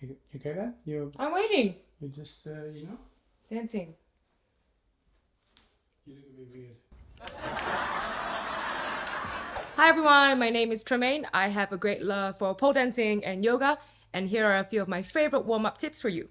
You okay there? I'm waiting. You just, Dancing. You look a bit weird. Hi everyone, my name is Tremaine. I have a great love for pole dancing and yoga, and here are a few of my favorite warm-up tips for you.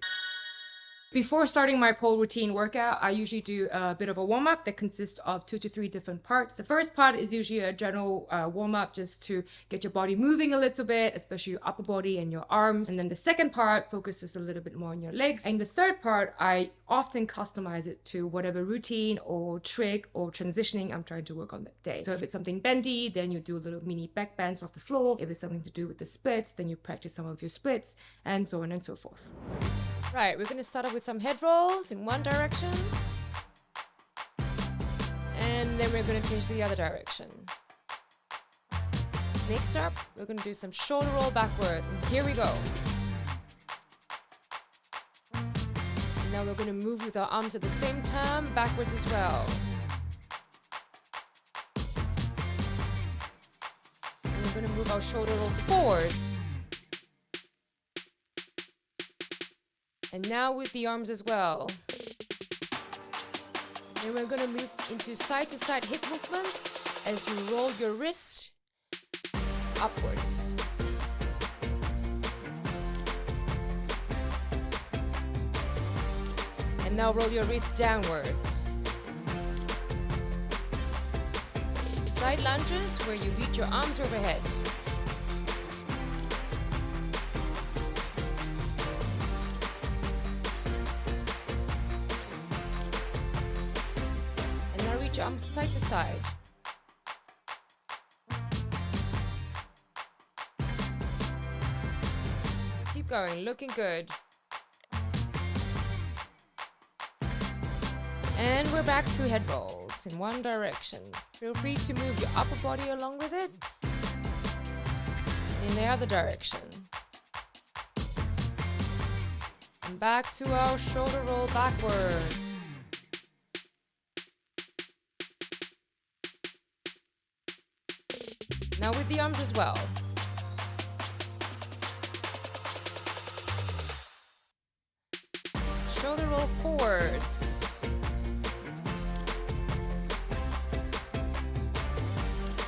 Before starting my pole routine workout, I usually do a bit of a warm-up that consists of 2 to 3 different parts. The first part is usually a general warm-up just to get your body moving a little bit, especially your upper body and your arms. And then the second part focuses a little bit more on your legs. And the third part, I often customize it to whatever routine or trick or transitioning I'm trying to work on that day. So if it's something bendy, then you do a little mini back bends off the floor. If it's something to do with the splits, then you practice some of your splits, and so on and so forth. Right, we're going to start off with some head rolls in one direction. And then we're going to change to the other direction. Next up, we're going to do some shoulder roll backwards. And here we go. And now we're going to move with our arms at the same time, backwards as well. And we're going to move our shoulder rolls forwards. And now with the arms as well. Then we're going to move into side-to-side hip movements as you roll your wrist upwards. And now roll your wrist downwards. Side lunges where you reach your arms overhead. Arms side to side. Keep going, looking good. And we're back to head rolls in one direction. Feel free to move your upper body along with it. In the other direction. And back to our shoulder roll backwards. Now with the arms as well. Shoulder roll forwards.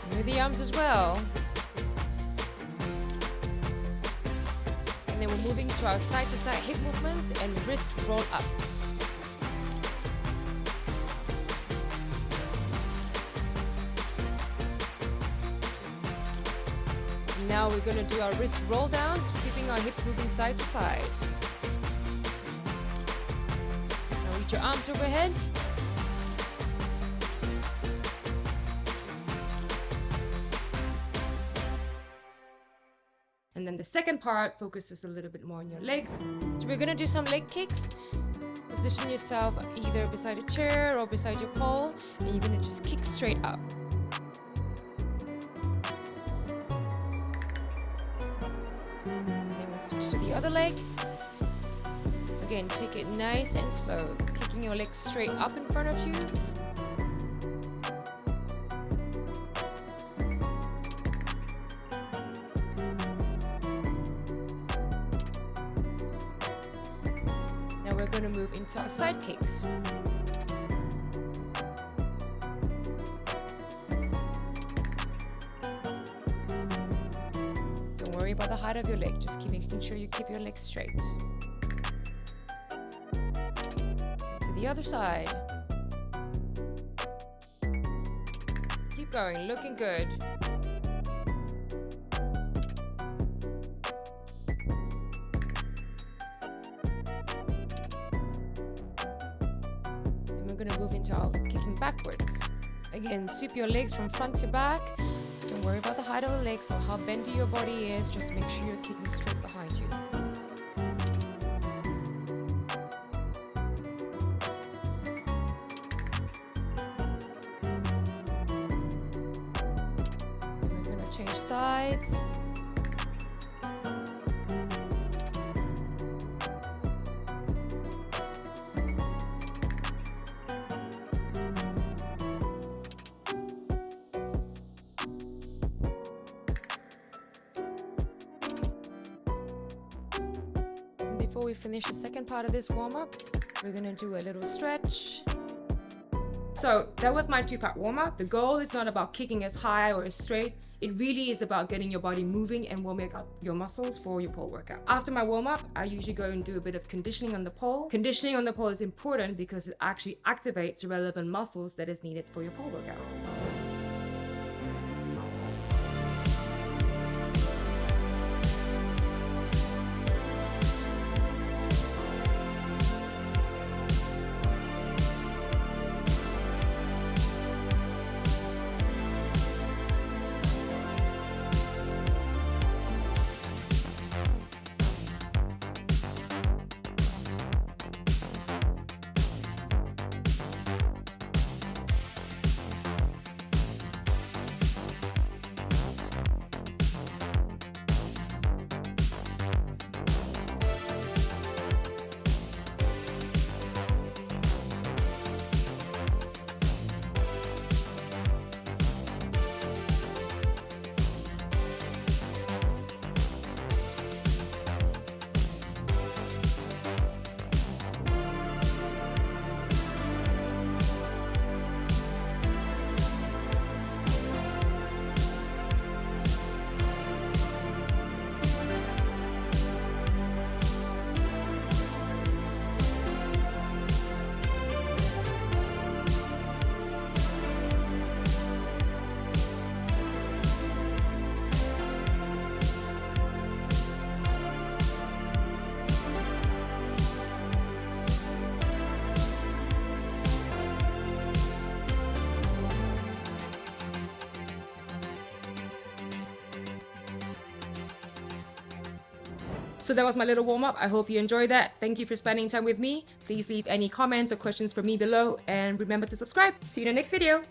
And with the arms as well. And then we're moving to our side-to-side hip movements and wrist roll-ups. Now we're going to do our wrist roll downs, keeping our hips moving side to side. Now reach your arms overhead. And then the second part focuses a little bit more on your legs. So we're going to do some leg kicks. Position yourself either beside a chair or beside your pole, and you're going to just kick straight up. Switch to the other leg. Again, take it nice and slow, kicking your legs straight up in front of you. Now we're going to move into our side kicks. About the height of your leg, just making sure you keep your legs straight. To the other side. Keep going, looking good. And we're going to move into our kicking backwards. Again, sweep your legs from front to back. Don't worry about the height of the legs or how bendy your body is, just make sure you're kicking straight behind you. And we're going to change sides. before we finish the second part of this warm-up, we're gonna do a little stretch. So that was my 2-part warm-up. The goal is not about kicking as high or as straight. It really is about getting your body moving and warming up your muscles for your pole workout. After my warm-up, I usually go and do a bit of conditioning on the pole. Conditioning on the pole is important because it actually activates the relevant muscles that is needed for your pole workout. So that was my little warm-up. I hope you enjoyed that. Thank you for spending time with me. Please leave any comments or questions for me below, and remember to subscribe. See you in the next video.